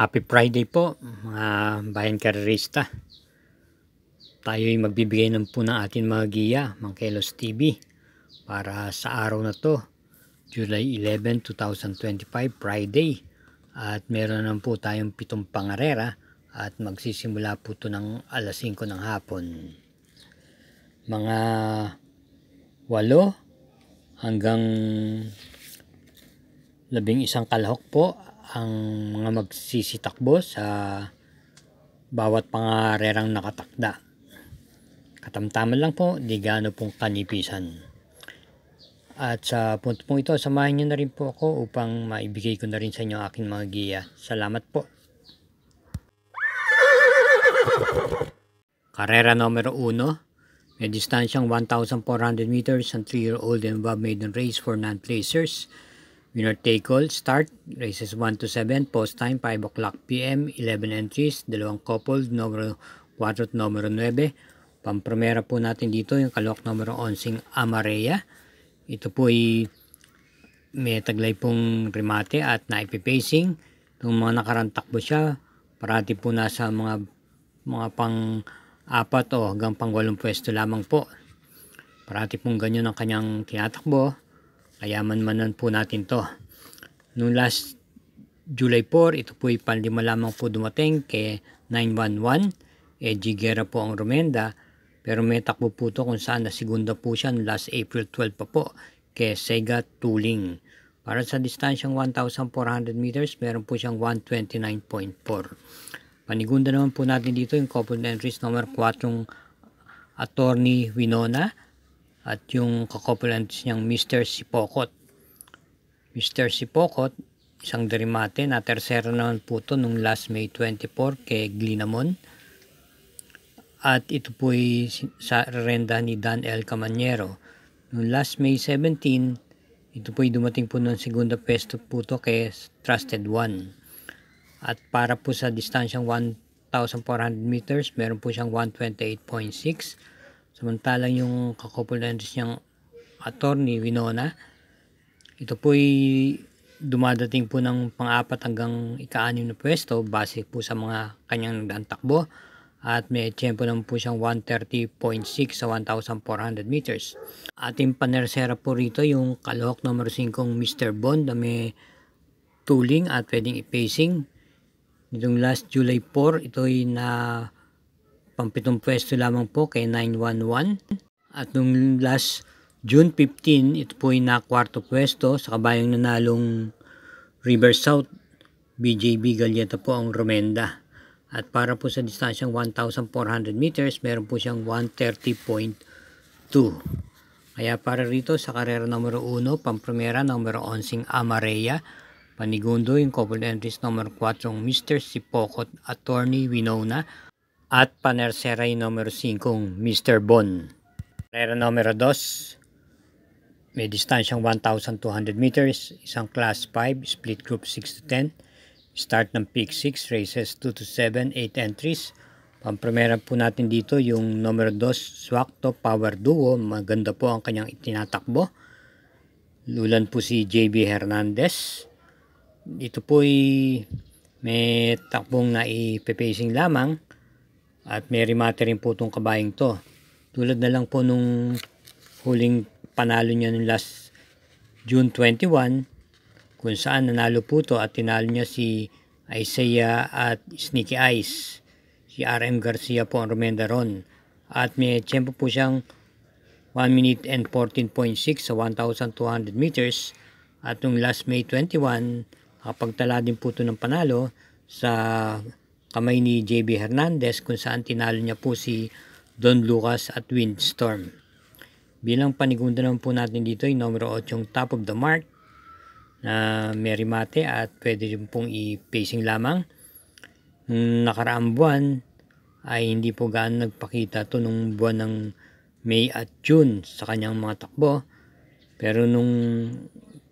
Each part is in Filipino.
Happy Friday po mga bayan karerista. Tayo'y magbibigay ng po ng ating mga giya, Mang Kelos TV, para sa araw na to, July 11, 2025, Friday. At meron naman po tayong 7 pangarera at magsisimula po ito ng alas 5 ng hapon. Mga 8 hanggang 11 kalahok po ang mga magsisitakbo sa bawat pangarerang nakatakda. Katamtaman lang po, di gaano pong kanipisan. At sa punto pong ito, samahin nyo na rin po ako upang maibigay ko na rin sa inyo aking mga giya. Salamat po. Karera numero 1, may distansyang 1,400 meters and 3-year-old and above maiden race for non-placers. Winner take all, start, races 1 to 7, post time 5 o'clock p.m, 11 entries, dalawang coupled, numero 4 at numero 9. Pampremera po natin dito yung kalok numero 11 Amareya. Ito po ay may taglay pong remate at naipipacing. Itong mga nakarantakbo siya, parati po nasa mga pang-4 o hanggang pang-8 pwesto lamang po. Parati pong ganyan ang kanyang tinatakbo. Kaya man-manan po natin to. Noong last July 4, ito po ay panlima lamang po dumating kay 911. Giguera po ang Romenda. Pero may takbo po to kung saan na segunda po siya last April 12 pa po kay Sega Tuling. Para sa distansyang 1,400 meters, meron po siyang 129.4. Panigunda naman po natin dito yung coupled entries number 4 Attorney Winona. At yung kakopulant niyang Mr. Sipokot. Mr. Sipokot, isang derimate na tersero naman po ito nung last May 24 kay Glinamon. At ito po ay sa renda ni Dan L. Camanyero. Nung last May 17, ito po ay dumating po ng segunda pwesto po ito kay Trusted One. At para po sa distansyang 1,400 meters, meron po siyang 128.6. Samantalang yung kakopulantes niyang Attorney Winona, ito po ay dumadating po ng pang-4 hanggang ika-6 na pwesto base po sa mga kanyang nagdaang takbo. At may tiyempo naman po siyang 130.6 sa 1,400 meters. Ating panersera po rito yung kalahok numero 5 Mr. Bond na may tuling at pwedeng i-pacing. Itong last July 4, ito ay na pang-7 pwesto lamang po kay 911. At nung last June 15, ito po ay na 4 pwesto sa kabayang nanalong River South. BJB Galieta po ang Romenda. At para po sa distansyang 1,400 meters, meron po siyang 130.2. Kaya para rito sa karera numero 1, pampremera numero 11 Amareya. Panigundo yung coupled entries numero 4 Mr. Sipokot Attorney Winona. At panersera yung numero 5 Mr. Bon. Karera numero 2, may distansyang 1,200 meters, isang class 5, split group 6 to 10. Start ng peak 6, races 2 to 7, 8 entries. Pampremera po natin dito yung numero 2, Swakto Power Duo. Maganda po ang kanyang itinatakbo. Lulan po si JB Hernandez. Ito po ay may takbong na ipipacing lamang. At may remate rin po itong kabayang to. Tulad na lang po nung huling panalo niya ng last June 21, kung saan nanalo po to at tinalo niya si Isaiah at Sneaky Eyes. Si RM Garcia po ang Romenda ron. At may tiyempo po siyang 1 minute and 14.6 sa 1,200 meters. At nung last May 21, nakapagtala din po ito ng panalo sa kamay ni JB Hernandez kung saan tinalo niya po si Don Lucas at Windstorm. Bilang panigunda naman po natin dito yung numero 8 yung Top of the Mark na may remate at pwede rin pong i-pacing lamang. Nung nakaraang buwan ay hindi po gaano nagpakita to nung buwan ng May at June sa kanyang mga takbo. Pero nung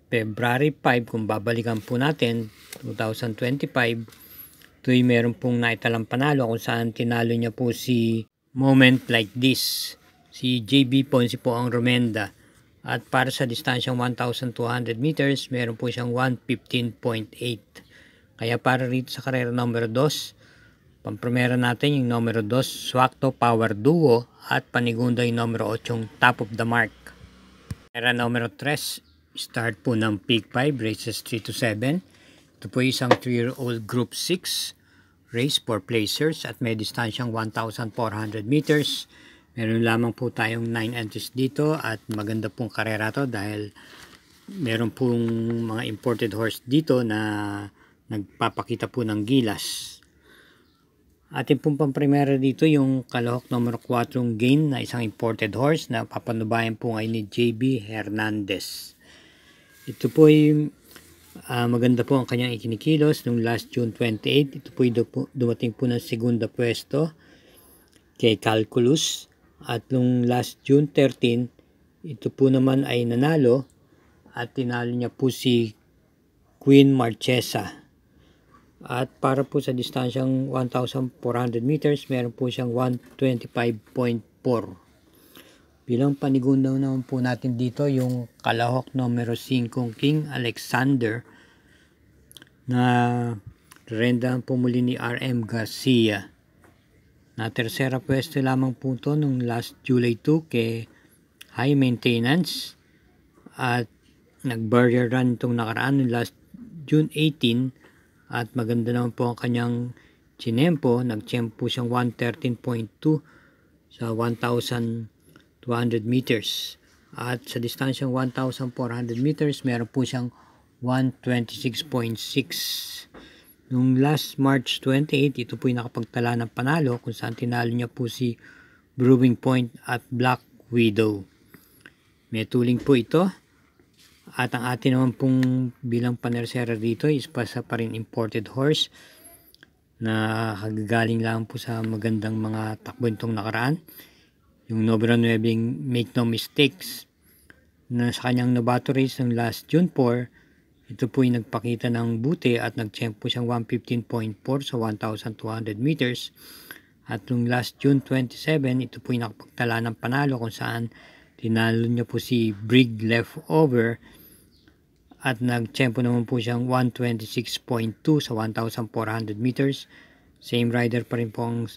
February 5, kung babalikan po natin 2025, ito'y meron pong naitalang panalo kung saan tinalo niya po si Moment Like This. Si JB Ponce po ang Romenda. At para sa distansyang 1,200 meters, meron po siyang 115.8. Kaya para rito sa karera numero 2, pampremera natin yung numero 2, Swakto Power Duo, at panigunda yung numero 8, Top of the Mark. Karera numero 3, start po ng Peak 5, races 3 to 7. Ito po isang 3-year-old Group 6 race for placers at may distansyang 1,400 meters. Meron lamang po tayong 9 entries dito at maganda pong karera to dahil meron pong mga imported horse dito na nagpapakita po ng gilas. Ating pong pampremera dito yung kalahok numero 4 Gain na isang imported horse na papanubayan po ngayon ni JB Hernandez. Ito po ay maganda po ang kanyang ikinikilos nung last June 28. Ito po dumating po ng segunda pwesto kay Calculus. At nung last June 13, ito po naman ay nanalo at tinalo niya po si Queen Marchesa. At para po sa distansyang 1,400 meters, meron po siyang 125.4. Bilang panigunda naman po natin dito yung kalahok numero 5 King Alexander na rendahan po muli ni RM Garcia. Na tersera pwesto lamang po ito nung last July 2 kay High Maintenance at nag-barrier run itong nakaraan nung last June 18 at maganda naman po ang kanyang chinempo. Nag-champ po siyang 113.2 sa 1,200 meters at sa distansyang 1,400 meters meron po siyang 126.6. Nung last March 28, ito po yung nakapagtala ng panalo kung saan tinalo niya po si Brewing Point at Black Widow. May tuling po ito. At ang atin naman pong bilang panersera dito is pa rin imported horse na kagagaling lang po sa magandang mga takbo nitong nakaraan. Yung numero 9 Make No Mistakes na sa kanyang Novato race ng last June 4, ito po yung nagpakita ng buti at nag-champ po siyang 115.4 sa 1,200 meters. At nung last June 27, ito po yung nakapagtala ng panalo kung saan tinalo niya po si Brig Leftover at nag-champ po naman po siyang 126.2 sa 1,400 meters. Same rider pa rin po ang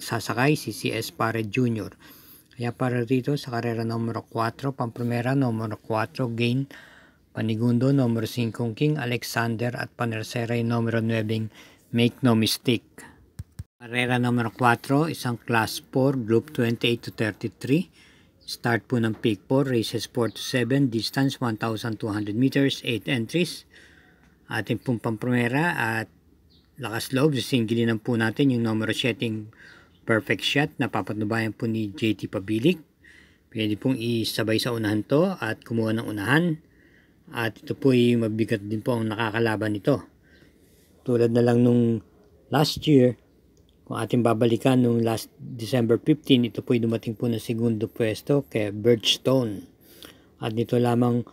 sasakay, si CS Pare Jr. Kaya para dito sa karera numero 4, pampremera numero 4 Gain, panigundo numero 5 King Alexander at panersera numero 9 Make No Mistake. Karera numero 4, isang class 4 group 28 to 33. Start po ng Peak 4, races 4 to 7, distance 1,200 meters, 8 entries. Ating pong pampremera at lakas loob, singilinan po natin yung numero 7 Perfect Shot na papatnubayan po ni JT Pabilik. Pwede pong isabay sa unahan to at kumuha ng unahan. At ito po ay mabigat din po ang nakakalaban nito. Tulad na lang nung last year, kung ating babalikan nung last December 15, ito po ay dumating po ng segundo pwesto kay Birdstone. At nito lamang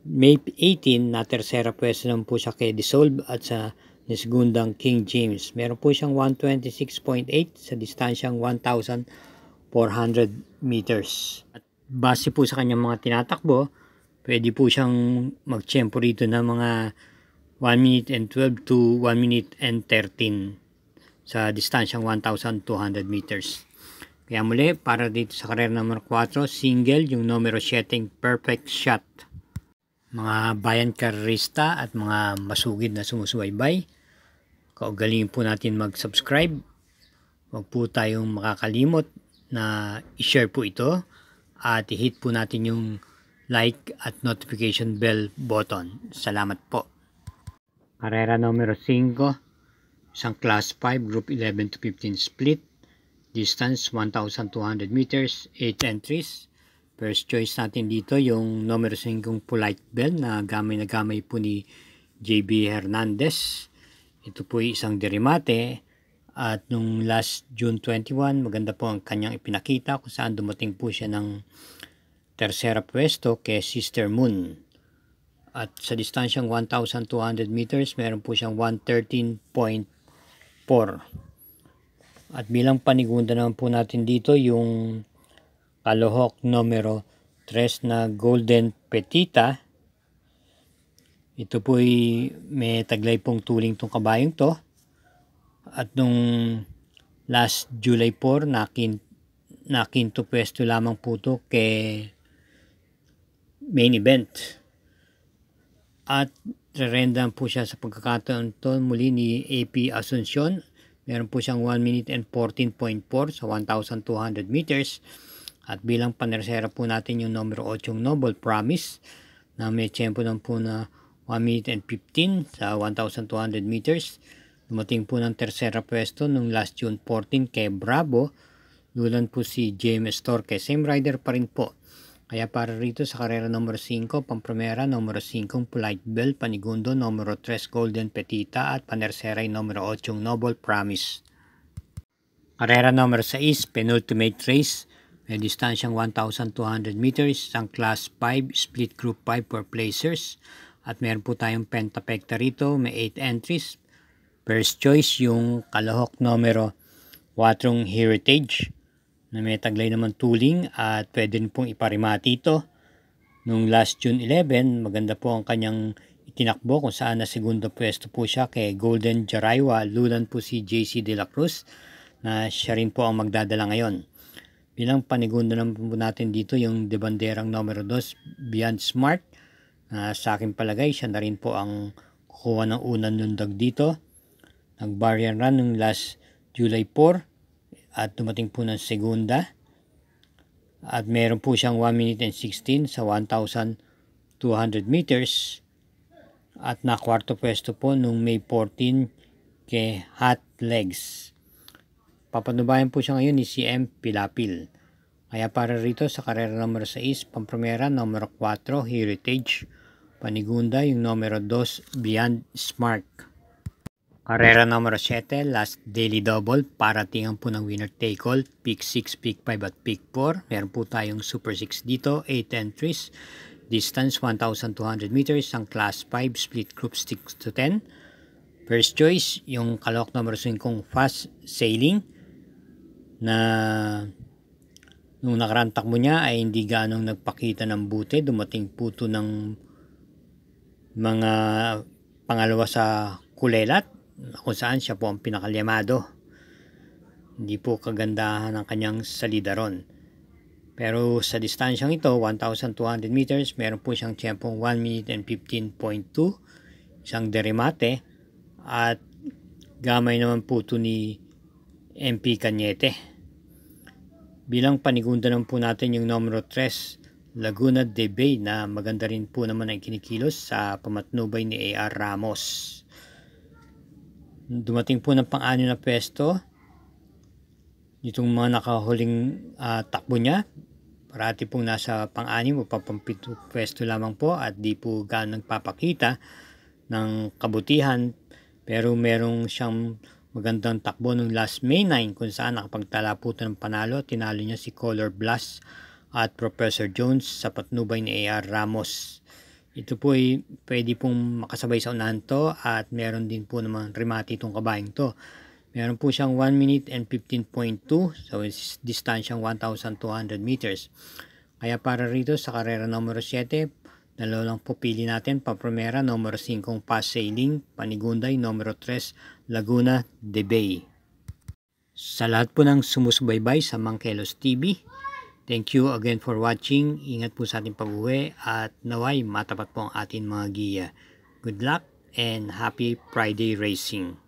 May 18 na tersera pwesto naman po siya kay Dissolve at sa segundang King James. Meron po siyang 126.8 sa distansyang 1,400 meters. At base po sa kanyang mga tinatakbo, pwede po siyang mag-tempo rito ng mga 1 minute and 12 to 1 minute and 13 sa distansyang 1,200 meters. Kaya muli, para dito sa karera numero 4, single yung numero 7 Perfect Shot. Mga bayan karerista at mga masugid na sumusubaybay, kaugalingin po natin mag-subscribe. Huwag po tayong makakalimot na i-share po ito at i-hit po natin yung like at notification bell button. Salamat po. Karera numero 5, isang class 5 group 11 to 15 split, distance 1,200 meters, 8 entries. First choice natin dito yung numero 5 Polite Bell na gamay po ni JB Hernandez. Ito po ay isang derimate at nung last June 21 maganda po ang kanyang ipinakita kung saan dumating po siya ng tersera pwesto kay Sister Moon. At sa distansyang 1,200 meters meron po siyang 113.4. At bilang panigunda naman po natin dito yung kalohok numero 3 na Golden Petita. Ito po'y may taglay pong tuling tong kabayong to. At nung last July 4, nakinto pwesto lamang po to kay main event. At rerendan po siya sa pagkakataon to muli ni AP Asuncion. Meron po siyang 1 minute and 14.4 sa 1,200 meters. At bilang panersera po natin yung numero 8 Noble Promise na may tiyempo ng po na 1 minute and 15 sa 1,200 meters. Dumating po ng tersera pwesto nung last June 14 kay Bravo. Lulan po si James Torque. Same rider pa rin po. Kaya para rito sa karera numero 5, Pampromera, numero 5, Polite Bell, Panigundo, numero 3, Golden Petita, at panersera ay numero 8, Noble Promise. Karera numero 6, penultimate race, may distansyang 1,200 meters, isang class 5, split group 5 for placers, at meron po tayong pentapekta rito, may 8 entries. First choice yung kalahok numero 4 Heritage, na may taglay naman tuling at pwede rin pong iparimati ito. Nung last June 11, maganda po ang kanyang itinakbo kung saan na segundo pwesto po siya kay Golden Jaraywa. Lulan po si JC De La Cruz na siya rin po ang magdadala ngayon. Bilang panigundo naman po natin dito yung de banderang numero 2 Beyond Smart. Sa aking palagay siya na rin po ang kukuha ng unang lundag dito. Nag-barrier run nung last July 4. At dumating po ng segunda. At meron po siyang 1 minute and 16 sa 1,200 meters. At nakwarto pwesto po nung May 14 kay Hot Legs. Papanubayan po siya ngayon ni CM Pilapil. Kaya para rito sa karera numero 6, Pampromera, numero 4, Heritage. Panigunda yung numero 2, Beyond Smart. Karera numero 7, last daily double, paratingan po ng winner take all, pick 6, pick 5 at pick 4. Meron po tayong super 6 dito, 8 entries, distance 1,200 meters, ang class 5, split group 6 to 10. First choice, yung kalahok numero 5 fast sailing, na nung nakarang takbo niya ay hindi ganong nagpakita ng buti. Dumating po ito ng mga pangalawa sa kulelat, kung saan siya po ang pinakalyamado. Hindi po kagandahan ng kanyang salida ron. Pero sa distansyang ito, 1,200 meters, meron po siyang tiyempong 1 minute and 15.2, isang deremate, at gamay naman po ito ni MP Cañete. Bilang panigunda naman po natin yung numero 3, Laguna de Bay, na maganda rin po naman ang kinikilos sa pamatnubay ni A.R. Ramos. Dumating po ng pang-anim na pwesto itong mga nakahuling takbo niya. Parati pong nasa pang-anim o pampampito pwesto lamang po at di po gaano nagpapakita ng kabutihan. Pero merong siyang magandang takbo nung last May 9 kung saan nakapagtala po ng panalo. Tinalo niya si Color Blast at Professor Jones sa patnubay ni A.R. Ramos. Ito po ay pwede pong makasabay sa unahan to at meron din po naman remati itong kabayang to. Meron po siyang 1 minute and 15.2 sa distansyang 1,200 meters. Kaya para rito sa karera numero 7, dalawa lang po pili natin. Pampromera, numero 5 fast sailing. Panigunday, numero 3 Laguna de Bay. Sa lahat po ng sumusubaybay sa Mangkelos TV, thank you again for watching. Ingat po sa ating pag-uwi at naway matapat po ang ating mga giya. Good luck and happy Friday racing!